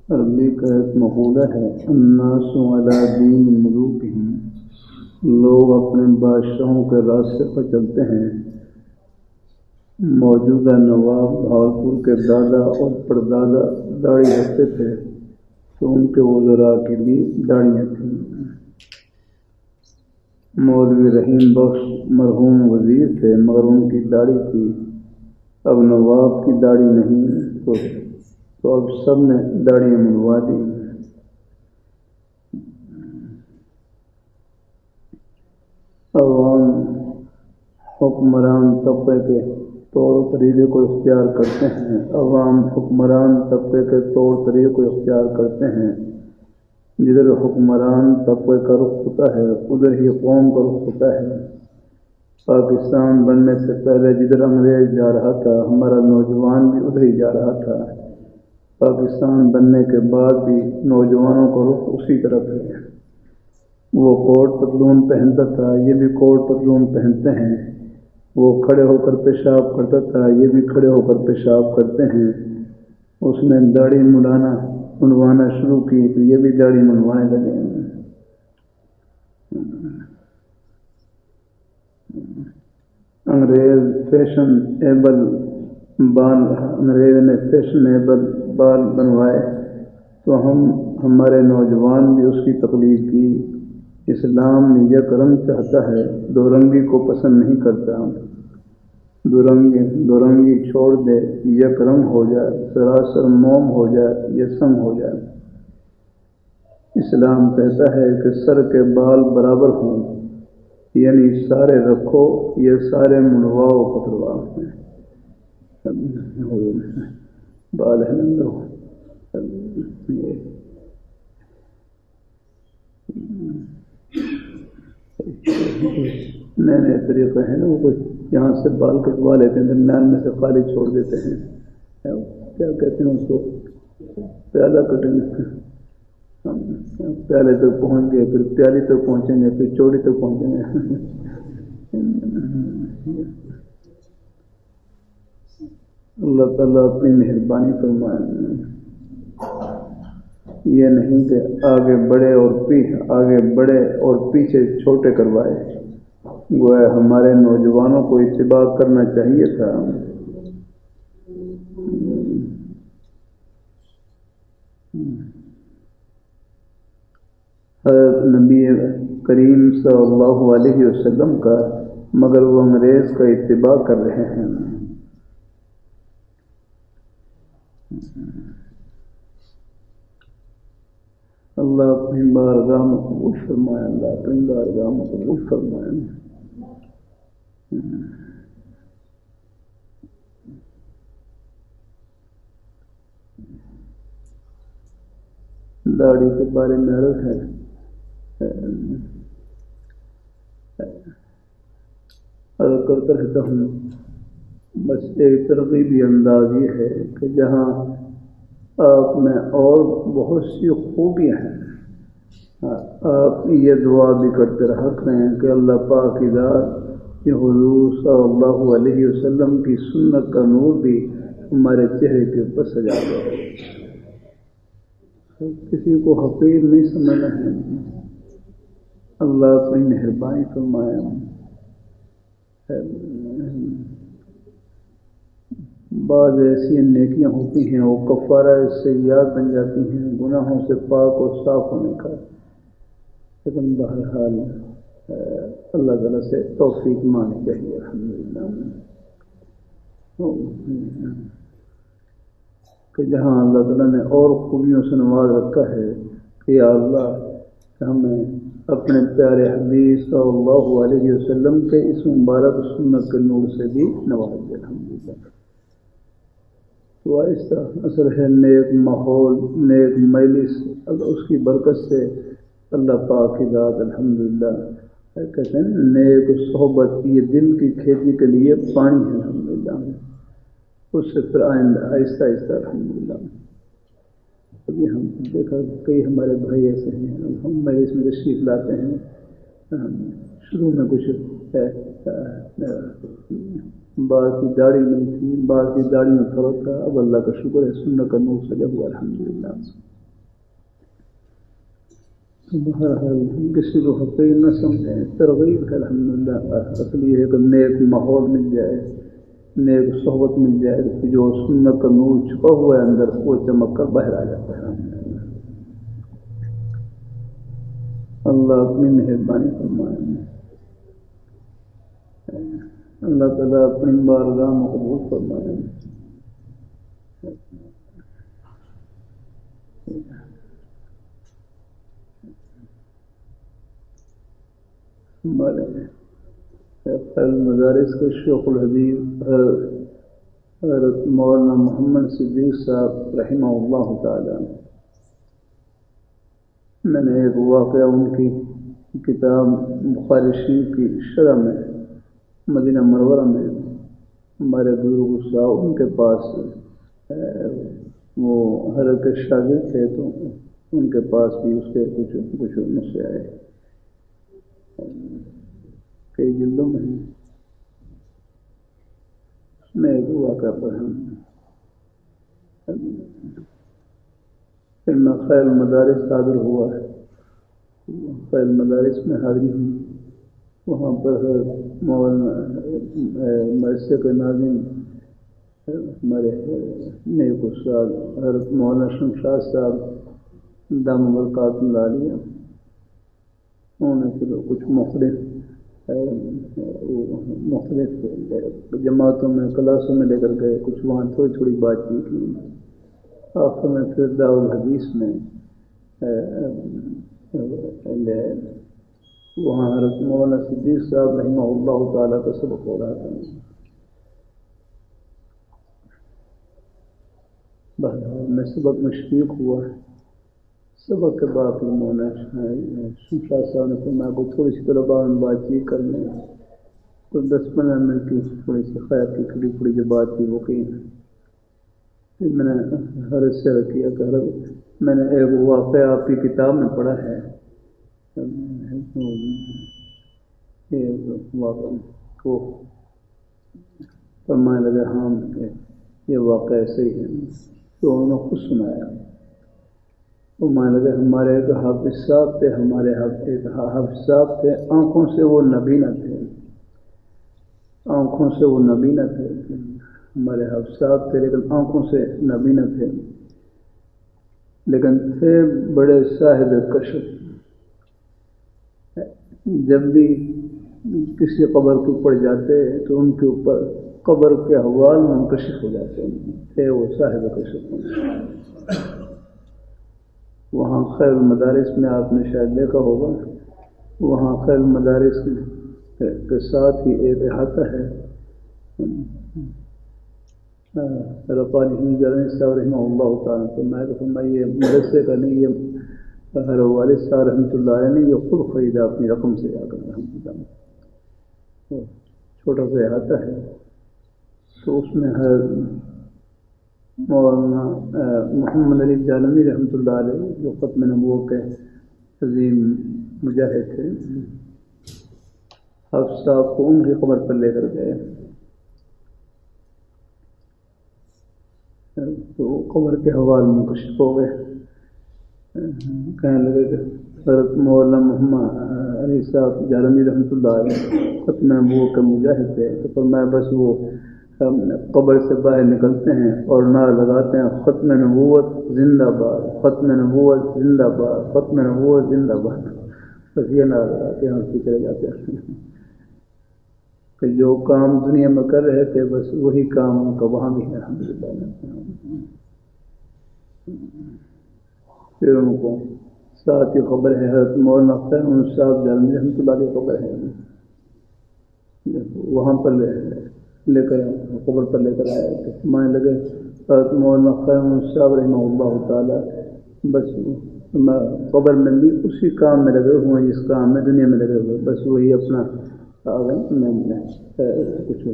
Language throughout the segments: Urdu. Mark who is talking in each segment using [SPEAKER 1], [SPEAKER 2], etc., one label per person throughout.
[SPEAKER 1] عربی کا ایک مقولہ ہے، الناس علی دین ملوکہم، لوگ اپنے بادشاہوں کے راستے پر چلتے ہیں۔ موجودہ نواب بھاگلپور کے دادا اور پردادا داڑھی رکھتے تھے تو ان کے وزراء کی بھی داڑھیاں تھیں۔ مولوی رحیم بخش مرحوم وزیر تھے مگر ان کی داڑھی تھی۔ اب نواب کی داڑھی نہیں تو اب سب نے داڑھی منڈوا دی۔ عوام حکمران طبقے کے طور و طریقے کو اختیار کرتے ہیں۔ عوام حکمران طبقے کے طور طریقے کو اختیار کرتے ہیں۔ جدھر حکمران طبقے کا رخ ہوتا ہے ادھر ہی قوم کا رخ ہوتا ہے۔ پاکستان بننے سے پہلے جدھر انگریز جا رہا تھا ہمارا نوجوان بھی ادھر ہی جا رہا تھا۔ پاکستان بننے کے بعد بھی نوجوانوں کا رخ اسی طرف ہے۔ وہ کوٹ پتلون پہنتا تھا، یہ بھی کوٹ پتلون پہنتے ہیں۔ وہ کھڑے ہو کر پیشاب کرتا تھا، یہ بھی کھڑے ہو کر پیشاب کرتے ہیں۔ اس نے داڑھی منڈوانا شروع کی تو یہ بھی داڑھی منڈوانے لگے۔ انگریز نے فیشنیبل بال بنوائے تو ہمارے نوجوان بھی اس کی تقلید کی۔ اسلام یک رنگ چاہتا ہے، دو رنگی کو پسند نہیں کرتا۔ دو رنگی چھوڑ دے، یک رنگ ہو جائے، سراسر موم ہو جائے، یہ سنگ ہو جائے۔ اسلام کہتا ہے کہ سر کے بال برابر ہوں، یعنی سارے رکھو، یہ سارے منڈواؤ کترواؤ۔ بال ہے نئے نئے طریقے ہیں نا، وہ کوئی یہاں سے بال کٹوا لیتے ہیں، درمیان میں سے خالی چھوڑ دیتے ہیں، کیا کہتے ہیں اس کو، پیالہ کٹنگ۔ پیالے تک پہنچ گئے، پھر پیالی تک پہنچیں گے، پھر چوڑی تک پہنچیں گے۔ اللہ تعالیٰ اپنی مہربانی فرمائے۔ یہ نہیں کہ آگے بڑھے اور پیچھے چھوٹے کروائے۔ گویا ہمارے نوجوانوں کو اتباع کرنا چاہیے تھا۔ حضرت نبی کریم صلی اللہ علیہ وسلم کا، مگر وہ انگریز کا اتباع کر رہے ہیں۔ اللہ اپنی بارگاہ میں قبول فرمائے، اللہ اپنی بارگاہ میں قبول فرمائے۔ داڑھی کے بارے میں عرض ہے، عرض کرتا رہتا ہوں، بس ایک ترغیبی انداز یہ ہے کہ جہاں آپ میں اور بہت سی خوبیاں ہیں، آپ یہ دعا بھی کرتے رہا کریں کہ اللہ پاک کی ذات، یہ حضور صلی اللہ علیہ وسلم کی سنت کا نور بھی ہمارے چہرے کے اوپر سجا دے۔ کسی کو حقیر نہیں سمجھنا ہے، اللہ اپنی مہربانی فرمائے۔ بعض ایسی نیکیاں ہوتی ہیں وہ کفارہ سیئات بن جاتی ہیں، گناہوں سے پاک اور صاف ہونے کا، لیکن بہرحال اللہ تعالیٰ سے توفیق مانگنی چاہیے۔ الحمدللہ کہ جہاں اللہ تعالیٰ نے اور خوبیوں سے نواز رکھا ہے کہ یا اللہ کہ ہمیں اپنے پیارے حبیب صلی اللہ علیہ وسلم کے اس مبارک سنت کے نور سے بھی نواز دے۔ الحمدللہ تو آہستہ اثر ہے نیک ماحول، نیک مجلس، اس کی برکت سے اللہ پاک کی ذات الحمدللہ کہتے ہیں نیک صحبت یہ دل کی کھیتی کے لیے پانی ہے۔ الحمدللہ اس سے پھر آئندہ آہستہ آہستہ الحمدللہ ابھی ہم دیکھا کئی ہمارے بھائی ایسے ہیں، ہم مجلس میں تشریف لاتے ہیں، شروع میں کچھ بعض کی داڑھی نہیں تھی، بعض کی داڑھی میں فرق تھا، اب اللہ کا شکر ہے سنت کا نور سجا ہوا الحمدللہ۔ بہرحال ہم کسی کو حقیقی نہ سمجھیں، ترغیب ہے الحمدللہ. اصل یہ ہے کہ نیک ماحول مل جائے، نیک صحبت مل جائے، جو سنت کا نور چھپا ہوا ہے اندر وہ چمک کر باہر آ جاتا ہے. اللہ اپنی مہربانی فرمائے. اللہ تعالیٰ اپنی بارگاہ میں قبول فرمائے. ہمارے خیر مدارس کے شیخ الحدیث حضرت مولانا محمد صدیق صاحب رحمہ اللہ تعالی، میں نے ایک واقعہ ان کی کتاب بخاری شریف کی شرح میں مدینہ منورہ میں ہمارے بزرگ صاحب ان کے پاس وہ حضرت کے شاگرد تھے تو ان کے پاس بھی اس کے کچھ نسخے آئے، کئی جلدوں میں ہیں. اس میں ایک واقعہ پڑھا. پھر میں خیر مدارس حاضر ہوا ہے. خیر مدارس میں حاضری ہوئی. وہاں پر مولانا مدرسے کے ناظم ہمارے نیک استاد حضرت مولانا شمشاد صاحب دام برکات العالیہ، انہوں نے پھر کچھ مختلف جماعتوں میں کلاسوں میں لے کر گئے، کچھ وہاں تھوڑی تھوڑی بات چیت کی. آخر میں پھر دارالحدیث میں وہاں حضرت مولانا صدیق صاحب رحمہ اللہ تعالیٰ کا سبق ہو رہا تھا. بہرحال میں سبق میں شریک ہوا. سبق کے بعد مولانا شمشاد صاحب نے فرمایا کو تھوڑی سی طلباء میں بات چیت کر لیں. کچھ 10-15 منٹ کی تھوڑی سی خیر کی کھڑی پھڑی جو بات تھی وہ کی. پھر میں نے حضرت سے کیا کہ حضرت میں نے ایک واقعہ آپ کی کتاب میں پڑھا ہے، واقعہ کو فرمانے لگے ہاں یہ واقعہ صحیح ہے. تو انہوں نے خود سنایا. تو مان لگے ہمارے ایک حافظ صاحب تھے، ایک حافظ صاحب تھے، آنکھوں سے وہ نبینا تھے، آنکھوں سے وہ نبینا تھے. ہمارے حافظ صاحب تھے لیکن آنکھوں سے نبینا تھے، لیکن تھے بڑے صاحب کشف. جب بھی کسی قبر کے اوپر جاتے تو ان کے اوپر قبر کے احوال منکشف ہو جاتے تھے. وہ صاحب کشف. وہاں خیر المدارس میں آپ نے شاید دیکھا ہوگا، وہاں خیر المدارس کے ساتھ ہی ایک احاطہ ہے. رفاعی جرنی صاحب رحمہ اللہ تعالیٰ تو میں کہوں یہ مدرسے کا نہیں، یہ ہر والد صاحب رحمۃ اللہ علیہ نے یہ خود خریدا اپنی رقم سے جا کر رحمۃ اللہ. چھوٹا سا احاطہ ہے. تو اس میں مولانا محمد علی جالمی رحمۃ اللہ علیہ جو ختم نبوت کے عظیم مجاہد تھے، حافظ صاحب کو ان کی قبر پر لے کر گئے. تو قبر کے حوال میں کشف ہو گئے. کہنے لگے کہ حضرت مولانا محمد علی صاحب جالمی رحمۃ اللہ علیہ ختم نبوت کے مجاہد تھے. تو فرمایا بس وہ قبر سے باہر نکلتے ہیں اور نعرہ لگاتے ہیں ختم نبوت زندہ باد، ختم نبوت زندہ باد، ختم نبوت زندہ باد. بس یہ نعرہ لگاتے ہیں اور پھر چلے جاتے ہیں کہ جو کام دنیا میں کر رہے تھے بس وہی کام ان کا وہاں بھی ہے الحمدللہ. پھر ان کو ساتھ ہی خبر ہے حضرت مولانا خیر صاحب جالمی رحمۃ اللہ علیہ خبر ہے، وہاں پر لے کر قبر پر لے کر آیا. تو مانے لگے حضرت مولانا خیر صاحب رحمہ اللہ تعالیٰ بس قبر میں بھی اسی کام میں لگے ہوئے ہیں جس کام میں دنیا میں لگے ہوئے، بس وہی اپنا کچھ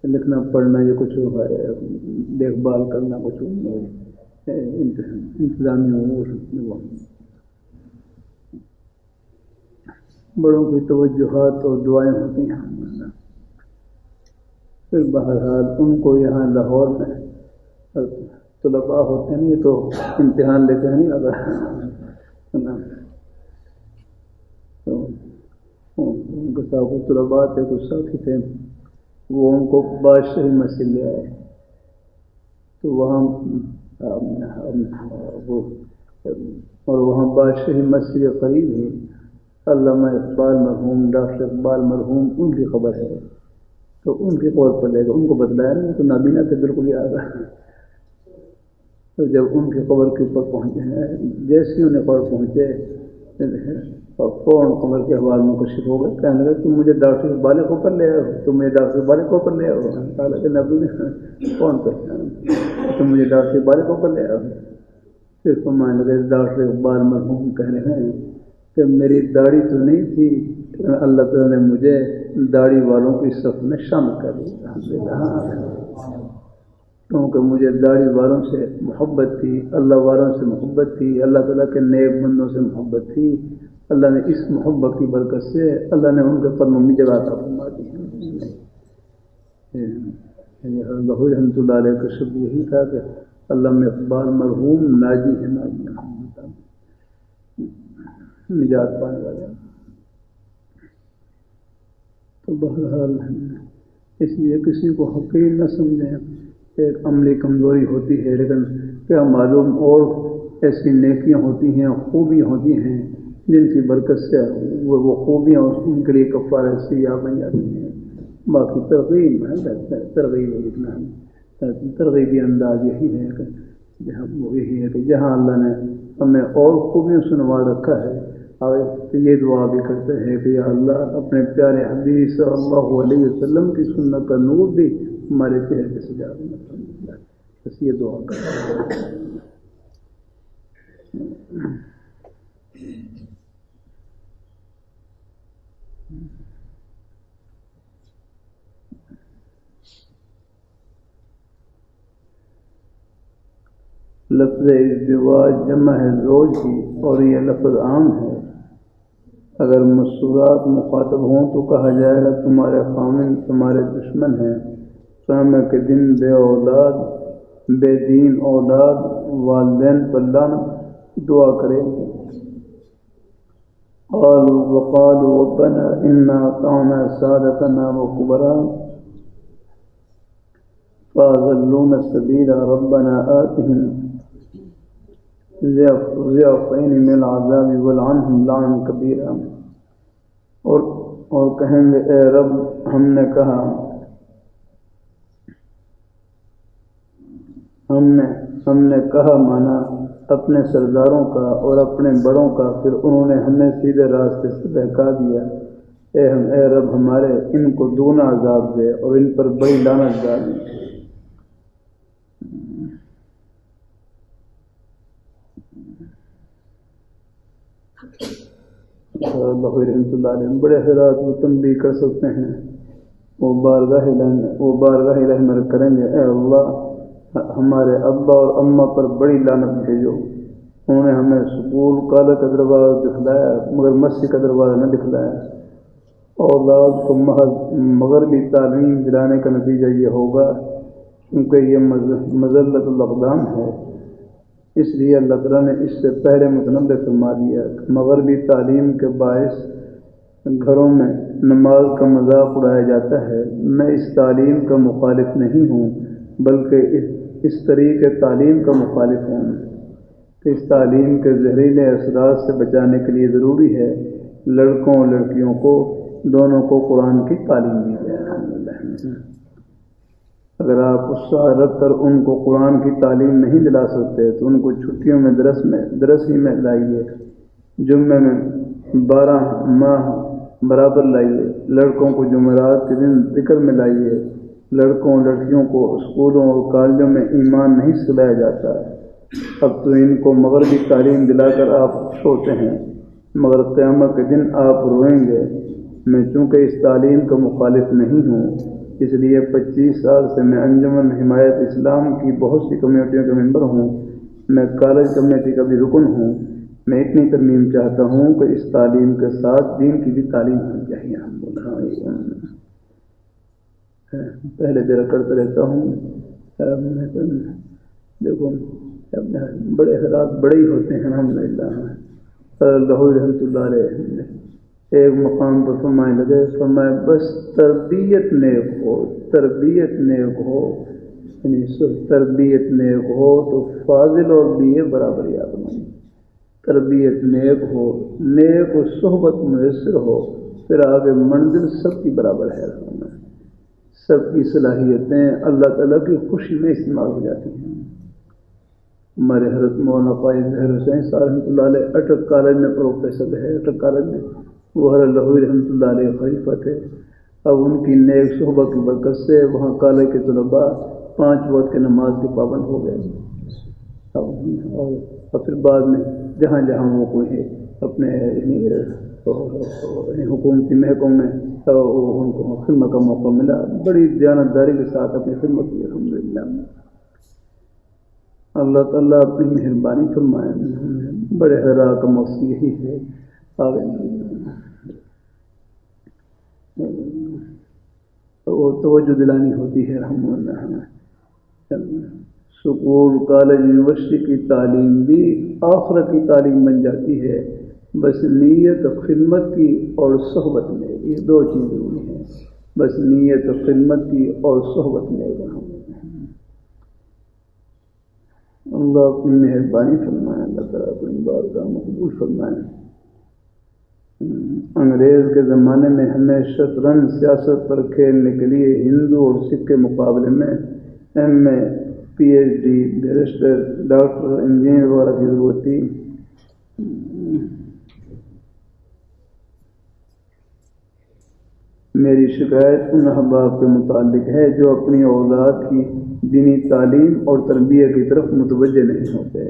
[SPEAKER 1] لکھنا پڑھنا یا کچھ دیکھ بھال کرنا، کچھ انتظامی امور. بڑوں کی توجہات اور دعائیں ہوتی ہیں. پھر بہرحال ان کو یہاں لاہور میں طلباء ہوتے ہیں، یہ تو امتحان لے کے نہیں لگا. ان کے ساتھ کچھ طلبات ہے، کچھ ساتھی تھے، وہ ان کو بادشاہی مسجد لے آئے، تو وہاں اور وہاں بادشاہی مسجد کے قریب ہی علامہ اقبال مرحوم، ڈاکٹر اقبال مرحوم، ان کی خبر ہے، تو ان کی قبر پر لے گا، ان کو بتلایا نہیں، تو نابینا سے بالکل یاد آ گیا۔ تو جب ان کی قبر کے اوپر پہنچے ہیں، جیسے انہیں قبر پہنچے اور فوراً قبر کے حوالے منکشف ہو گئے، کہنے لگے تم مجھے ڈاکٹر اقبال کو پر لے آؤ، تم مجھے ڈاکٹر اقبال کو پر لے آؤ، حالانکہ نبی نے کون پہچانا، تم مجھے ڈاکٹر اقبال کو پر لے آؤ۔ پھر فرمانے لگے ڈاکٹر اقبال مرحوم کہہ رہے ہیں کہ میری داڑھی تو نہیں تھی، لیکن اللہ تعالیٰ نے مجھے داڑھی والوں کی صف میں شامل کر دیا، کیونکہ مجھے داڑھی والوں سے محبت تھی، اللہ والوں سے محبت تھی، اللہ تعالیٰ کے نیک بندوں سے محبت تھی، اللہ نے اس محبت کی برکت سے اللہ نے ان کے قدموں میں جگہ عطا فرما دی ہے۔ اللہ رحمۃ اللہ علیہ کا شکر یہی تھا کہ علامہ اقبال مرحوم ناجی ہے، ناجی نجات پانے والے۔ تو بہرحال اس لیے کسی کو حقیر نہ سمجھیں، ایک عملی کمزوری ہوتی ہے، لیکن کیا معلوم اور ایسی نیکیاں ہوتی ہیں، خوبیاں ہوتی ہیں جن کی برکت سے وہ خوبیاں ان کے لیے کفارہ سیاح بن جاتی ہیں۔ باقی ترغیب ہے، ترغیبی انداز یہی ہے کہ جہاں اللہ نے ہمیں اور خوبیوں سے نواز رکھا ہے، اور یہ دعا بھی کرتے ہیں کہ یا اللہ اپنے پیارے حبیب صلی اللہ علیہ وسلم کی سنت کا نور بھی ہمارے چہرے پہ سجا دینا، بس یہ دعا کرتے ہیں۔ لفظ ازدواج جمع ہے زوج کی، اور یہ لفظ عام ہے۔ اگر مستورات مخاطب ہوں تو کہا جائے گا تمہارے خامن تمہارے دشمن ہیں، قیامت کے دن بے اولاد بے دین اولاد والدین پر لعنت کی دعا کرے۔ قالوا وقالوا ربنا انا اطعنا سادتنا وكبراءنا فأضلونا السبيل ربنا آتهم ضعفين من العذاب والعنهم لعنا كبيرا۔ اور کہیں گے اے رب ہم نے کہا مانا اپنے سرداروں کا اور اپنے بڑوں کا، پھر انہوں نے ہمیں سیدھے راستے سے بہکا دیا۔ اے رب ہمارے ان کو دونا عذاب دے اور ان پر بڑی لعنت ڈال۔ اللہ رحمۃ اللہ علیہ بڑے حضرات وہ تنبیہ کر سکتے ہیں، وہ بارگاہ الہی میں کریں گے اے اللہ ہمارے ابا اور اماں پر بڑی لعنت بھیجو، انہوں نے ہمیں سکول کالج کا دروازہ دکھلایا مگر مسجد کا دروازہ نہ دکھلایا۔ اولاد کو مغربی تعلیم دلانے کا نتیجہ یہ ہوگا کیونکہ یہ مذلت الاقدام ہے، اس لیے اللہ تعالیٰ نے اس سے پہلے متنبع فرما دیا کہ مغربی تعلیم کے باعث گھروں میں نماز کا مذاق اڑایا جاتا ہے۔ میں اس تعلیم کا مخالف نہیں ہوں بلکہ اس طریقے تعلیم کا مخالف ہوں کہ اس تعلیم کے زہریلے اثرات سے بچانے کے لیے ضروری ہے لڑکوں اور لڑکیوں کو دونوں کو قرآن کی تعلیم دی جائے۔ اگر آپ غصہ رکھ کر ان کو قرآن کی تعلیم نہیں دلا سکتے تو ان کو چھٹیوں میں درس ہی میں لائیے، جمعے میں 12 ماہ برابر لائیے، لڑکوں کو جمعرات کے دن ذکر میں لائیے۔ لڑکوں اور لڑکیوں کو اسکولوں اور کالجوں میں ایمان نہیں سکھلایا جاتا، اب تو ان کو مغربی تعلیم دلا کر آپ خوش ہوتے ہیں مگر قیامت کے دن آپ روئیں گے۔ میں چونکہ اس تعلیم کا مخالف نہیں ہوں اس لیے 25 سال سے میں انجمن حمایت اسلام کی بہت سی کمیونٹیوں کا ممبر ہوں، میں کالج کمیٹی کا بھی رکن ہوں۔ میں اتنی ترمیم چاہتا ہوں کہ اس تعلیم کے ساتھ دین کی بھی تعلیم ہونی چاہیے۔ پہلے دیر کرتا رہتا ہوں، دیکھو بڑے حالات بڑے ہی ہوتے ہیں الحمدللہ۔ اللہ رحمۃ اللہ علیہ ایک مقام پر فرمانے لگے، فرمائے بس تربیت نیک ہو، تربیت نیک ہو، یعنی تربیت نیک ہو تو فاضل اور BA برابر یاد نہیں، تربیت نیک ہو، نیک و صحبت میسر ہو، پھر آگے منزل سب کی برابر ہے، سب کی صلاحیتیں اللہ تعالیٰ کی خوشی میں استعمال ہو جاتی ہیں۔ ہمارے حضرت مولانا قائد ظاہر حسین صاحب رحمۃ اللہ علیہ اٹک کالج میں پروفیسر ہے، اٹک کالج میں وہ حضرت لاہوری رحمۃ اللہ علیہ خلیفہ تھے۔ اب ان کی نیک صحبت کی برکت سے وہاں کالج کے طلباء 5 وقت کی نماز کے پابند ہو گئے، اور پھر بعد میں جہاں جہاں وہ کوئی اپنے حکومتی محکموں میں ان کو خدمت کا موقع ملا، بڑی دیانتداری کے ساتھ اپنی خدمت کی الحمدللہ۔ اللہ تعالیٰ اپنی مہربانی فرمائے، بڑے حضرات کا مقصد یہی ہے، آگے وہ توجہ دلانی ہوتی ہے الحمدللہ۔ سکول، کالج، یونیورسٹی کی تعلیم بھی آخرت کی تعلیم بن جاتی ہے، بس نیت و خدمت کی اور صحبت میں، یہ 2 چیزیں ضروری ہیں، بس نیت و خدمت کی اور صحبت میں۔ اللہ اپنی مہربانی فرمائے، اللہ تعالیٰ اپنی بارگاہ مقبول فرمائے۔ انگریز کے زمانے میں ہمیں شطرنج سیاست پر کھیلنے کے لیے ہندو اور سکھ کے مقابلے میں MA PhD barrister doctor engineer وغیرہ کی ضرورت تھی۔ میری شکایت ان احباب کے متعلق ہے جو اپنی اولاد کی دینی تعلیم اور تربیت کی طرف متوجہ نہیں ہوتے،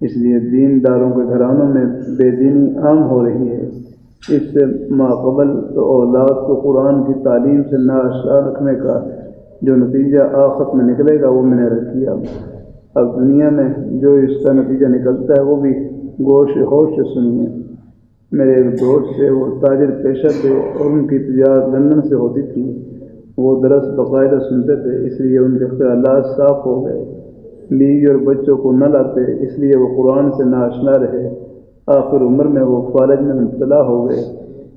[SPEAKER 1] اس لیے دینداروں کے گھرانوں میں بے دینی عام ہو رہی ہے۔ اس سے ماقبل تو اولاد کو قرآن کی تعلیم سے ناآشنا رکھنے کا جو نتیجہ آخرت میں نکلے گا وہ میں نے رکھ کیا۔ اب دنیا میں جو اس کا نتیجہ نکلتا ہے وہ بھی گوش ہوش سے سنیے۔ میرے ایک دوست سے، وہ تاجر پیشہ تھے اور ان کی تجارت لندن سے ہوتی تھی، وہ درس باقاعدہ سنتے تھے، اس لیے ان کے خیالات صاف ہو گئے، بیوی اور بچوں کو نہ لاتے اس لیے وہ قرآن سے ناآشنا رہے، آخر عمر میں وہ فالج میں مبتلا ہو گئے۔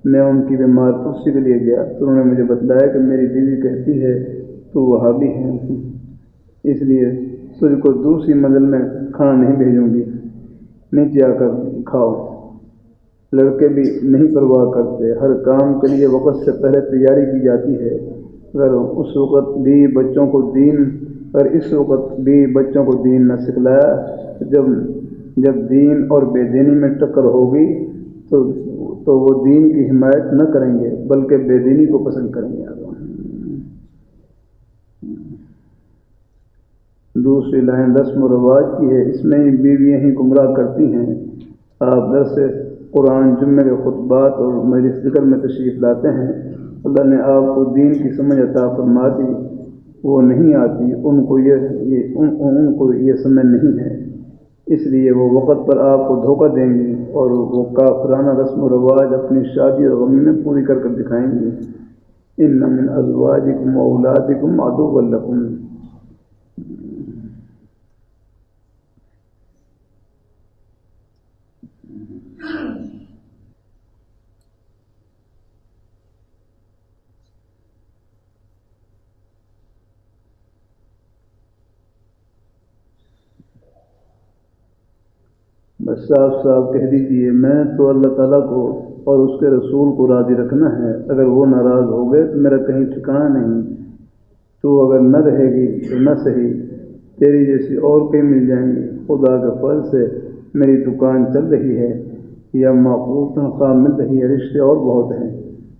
[SPEAKER 1] میں ان کی بیمار پرسی کے لیے گیا تو انہوں نے مجھے بتلایا کہ میری بیوی کہتی ہے تو وہابی ہے، اس لیے تجھ کو دوسری منزل میں کھانا نہیں بھیجوں گی، نیچے آ کر کھاؤ۔ لڑکے بھی نہیں پرواہ کرتے، ہر کام کے لیے وقت سے پہلے تیاری کی جاتی ہے۔ اگر اس وقت بھی بچوں کو دین نہ سکھلایا تو جب دین اور بے دینی میں ٹکر ہوگی تو وہ دین کی حمایت نہ کریں گے بلکہ بے دینی کو پسند کریں گے۔ دوسری لائن رسم و رواج کی ہے، اس میں بیویاں ہی گمراہ کرتی ہیں۔ آپ درس قرآن، جمعے کے خطبات اور مجلس ذکر میں تشریف لاتے ہیں، اللہ نے آپ کو دین کی سمجھ عطا فرما دی، وہ نہیں آتی، ان کو یہ سمجھ نہیں ہے، اس لیے وہ وقت پر آپ کو دھوکہ دیں گی اور وہ کافرانہ رسم و رواج اپنی شادی اور غمی میں پوری کر دکھائیں گی۔ ان من ازواجکم و اولادکم عدوا لکم۔ بس صاف صاف کہہ دیجئے، میں تو اللہ تعالیٰ کو اور اس کے رسول کو راضی رکھنا ہے، اگر وہ ناراض ہو گئے تو میرا کہیں ٹھکانہ نہیں، تو اگر نہ رہے گی تو نہ صحیح، تیری جیسی اور کئی مل جائیں گی، خدا کے فضل سے میری دکان چل رہی ہے یا معقول تنخواہ مل رہی ہے، رشتے اور بہت ہیں،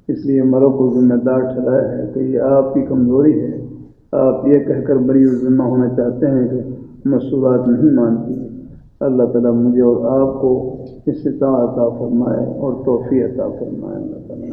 [SPEAKER 1] اس لیے مروں کو ذمہ دار ٹھہرایا ہے کہ یہ آپ کی کمزوری ہے، آپ یہ کہہ کر بری ذمہ ہونا چاہتے ہیں کہ مصروفات نہیں مانتی۔ اللہ تعالیٰ مجھے اور آپ کو استطاعت عطا فرمائے اور توفیق عطا فرمائے۔ اللہ تعالیٰ